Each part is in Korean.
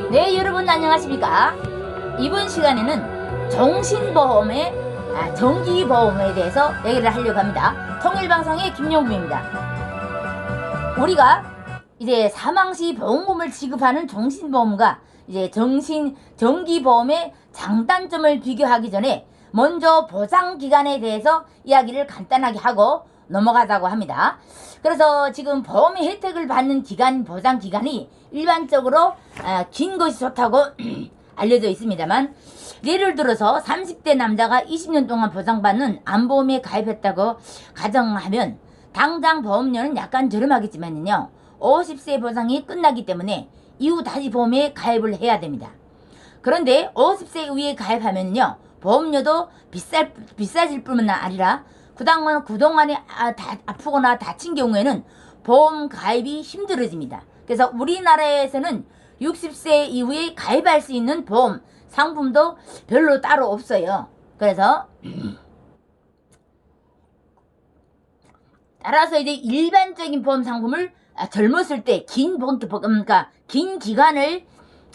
네, 여러분 안녕하십니까? 이번 시간에는 정신보험의 정기보험에 대해서 얘기를 하려고 합니다. 통일방송의 김용구입니다. 우리가 이제 사망시 보험금을 지급하는 정신보험과 이제 정기보험의 장단점을 비교하기 전에 먼저 보장기간에 대해서 이야기를 간단하게 하고 넘어가자고 합니다. 그래서 지금 보험의 혜택을 받는 기간, 보장기간이 일반적으로 긴 것이 좋다고 알려져 있습니다만, 예를 들어서 30대 남자가 20년 동안 보장받는 암보험에 가입했다고 가정하면 당장 보험료는 약간 저렴하겠지만요, 50세 보장이 끝나기 때문에 이후 다시 보험에 가입을 해야 됩니다. 그런데 50세 이후에 가입하면요, 보험료도 비싸질 뿐만 아니라 그동안에 아프거나 다친 경우에는 보험 가입이 힘들어집니다. 그래서 우리나라에서는 60세 이후에 가입할 수 있는 보험 상품도 별로 따로 없어요. 그래서 따라서 이제 일반적인 보험 상품을 젊었을 때 긴 기간을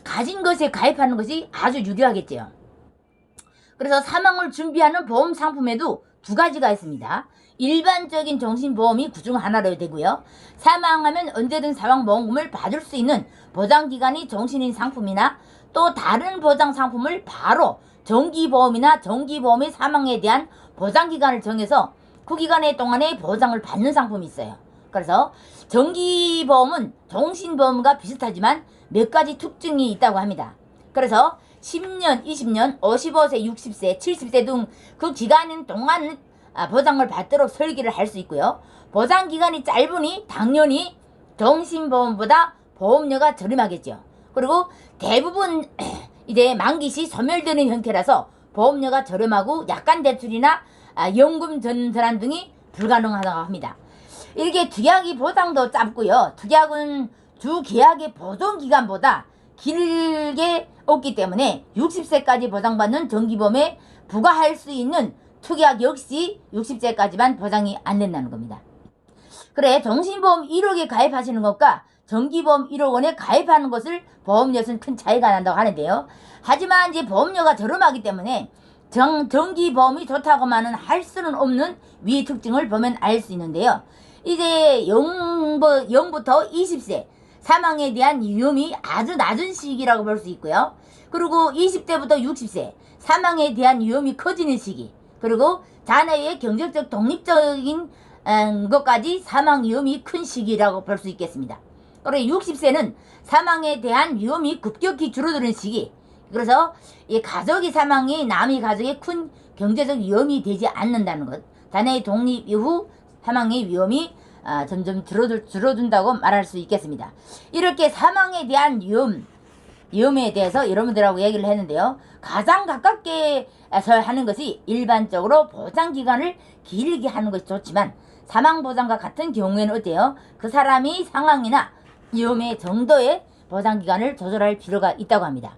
가진 것에 가입하는 것이 아주 유리하겠죠. 그래서 사망을 준비하는 보험 상품에도 두 가지가 있습니다. 일반적인 정신보험이 그중 하나로 되고요. 사망하면 언제든 사망보험금을 받을 수 있는 보장기간이 정신인 상품이나 또 다른 보장 상품을 바로 정기보험이나 정기보험의 사망에 대한 보장기간을 정해서 그 기간의 동안에 보장을 받는 상품이 있어요. 그래서 정기보험은 정신보험과 비슷하지만 몇 가지 특징이 있다고 합니다. 그래서 10년, 20년, 55세, 60세, 70세 등 그 기간 동안 보장을 받도록 설계를 할 수 있고요. 보장 기간이 짧으니 당연히 정신보험보다 보험료가 저렴하겠죠. 그리고 대부분 이제 만기 시 소멸되는 형태라서 보험료가 저렴하고 약관 대출이나 연금 전환 등이 불가능하다고 합니다. 이렇게 특약이 보장도 짧고요. 특약은 주 계약의 보존 기간보다 길게 없기 때문에 60세까지 보장받는 정기보험에 부과할 수 있는 특약 역시 60세까지만 보장이 안 된다는 겁니다. 그래, 정신보험 1억에 가입하시는 것과 정기보험 1억 원에 가입하는 것을 보험료는 큰 차이가 난다고 하는데요. 하지만 이제 보험료가 저렴하기 때문에 정기보험이 좋다고만은 할 수는 없는 위 특징을 보면 알 수 있는데요. 이제 0부터 20세 사망에 대한 위험이 아주 낮은 시기라고 볼 수 있고요. 그리고 20대부터 60세 사망에 대한 위험이 커지는 시기, 그리고 자녀의 경제적 독립적인 것까지 사망 위험이 큰 시기라고 볼 수 있겠습니다. 그리고 60세는 사망에 대한 위험이 급격히 줄어드는 시기, 그래서 이 가족의 사망이 남의 가족에 큰 경제적 위험이 되지 않는다는 것, 자녀의 독립 이후 사망의 위험이 점점 줄어든다고 말할 수 있겠습니다. 이렇게 사망에 대한 위험에 대해서 여러분들하고 얘기를 했는데요. 가장 가깝게 하는 것이 일반적으로 보장기간을 길게 하는 것이 좋지만 사망보장과 같은 경우에는 어때요? 그 사람이 상황이나 위험의 정도의 보장기간을 조절할 필요가 있다고 합니다.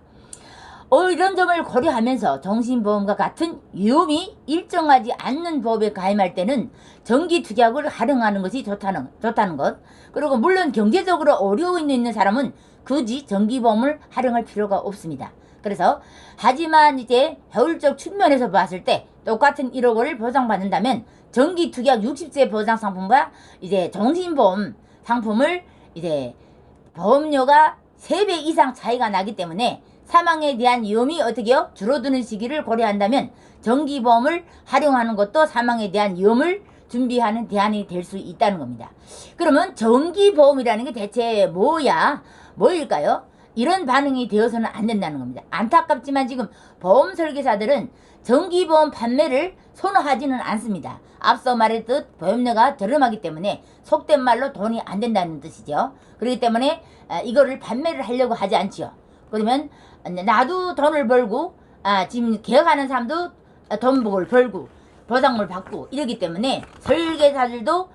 이런 점을 고려하면서 정신보험과 같은 위험이 일정하지 않는 보험에 가입할 때는 정기특약을 활용하는 것이 좋다는 것, 그리고 물론 경제적으로 어려움이 있는 사람은 굳이 정기보험을 활용할 필요가 없습니다. 그래서 하지만 이제 효율적 측면에서 봤을 때 똑같은 1억 원을 보장받는다면 정기특약 60세 보장 상품과 이제 정신보험 상품을 이제 보험료가 3배 이상 차이가 나기 때문에 사망에 대한 위험이 어떻게요? 줄어드는 시기를 고려한다면 정기보험을 활용하는 것도 사망에 대한 위험을 준비하는 대안이 될 수 있다는 겁니다. 그러면 정기보험이라는 게 대체 뭐일까요? 이런 반응이 되어서는 안 된다는 겁니다. 안타깝지만 지금 보험 설계사들은 정기보험 판매를 선호하지는 않습니다. 앞서 말했듯 보험료가 저렴하기 때문에 속된 말로 돈이 안 된다는 뜻이죠. 그렇기 때문에 이거를 판매를 하려고 하지 않지요. 그러면 나도 돈을 벌고 지금 계약하는 사람도 돈을 벌고 보장을 받고 이러기 때문에 설계사들도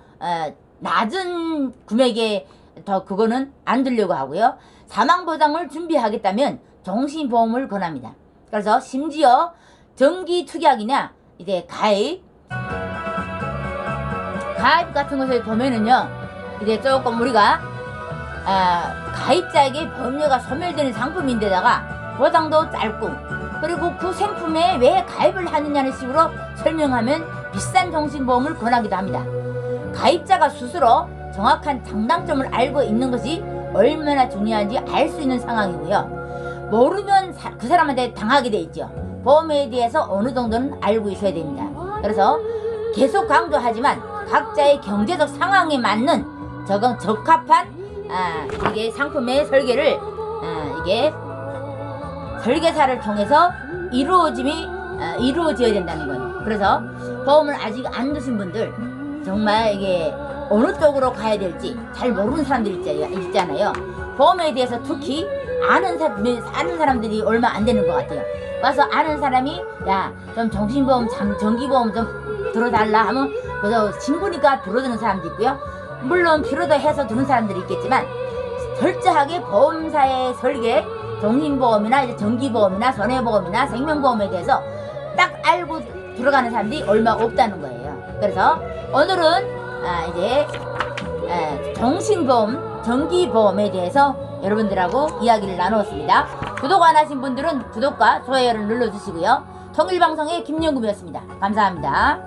낮은 금액에 더 그거는 안 들려고 하고요. 사망보장을 준비하겠다면 정신보험을 권합니다. 그래서 심지어 정기특약이나 이제 가입 같은 것을 보면은요, 이제 조금 우리가 가입자에게 보험료가 소멸되는 상품인데다가 보상도 짧고, 그리고 그 상품에 왜 가입을 하느냐는 식으로 설명하면 비싼 정신보험을 권하기도 합니다. 가입자가 스스로 정확한 장단점을 알고 있는 것이 얼마나 중요한지 알 수 있는 상황이고요. 모르면 그 사람한테 당하게 돼 있죠. 보험에 대해서 어느 정도는 알고 있어야 됩니다. 그래서 계속 강조하지만 각자의 경제적 상황에 맞는 적합한 이게 상품의 설계를 이게 설계사를 통해서 이루어져야 된다는 거예요. 그래서 보험을 아직 안 드신 분들, 정말 이게 어느 쪽으로 가야 될지 잘 모르는 사람들 있잖아요. 보험에 대해서 특히 아는 사람들이 얼마 안 되는 것 같아요. 와서 아는 사람이 야, 좀 정신보험, 정기보험 좀 들어달라 하면 그래서 친구니까 들어주는 사람도 있고요. 물론 필요도 해서 드는 사람들이 있겠지만 철저하게 보험사의 설계, 정신보험이나 이제 정기보험이나 손해보험이나 생명보험에 대해서 딱 알고 들어가는 사람들이 얼마 없다는 거예요. 그래서 오늘은 이제 정신보험, 정기보험에 대해서 여러분들하고 이야기를 나누었습니다. 구독 안 하신 분들은 구독과 좋아요를 눌러주시고요. 통일방송의 김영금이었습니다. 감사합니다.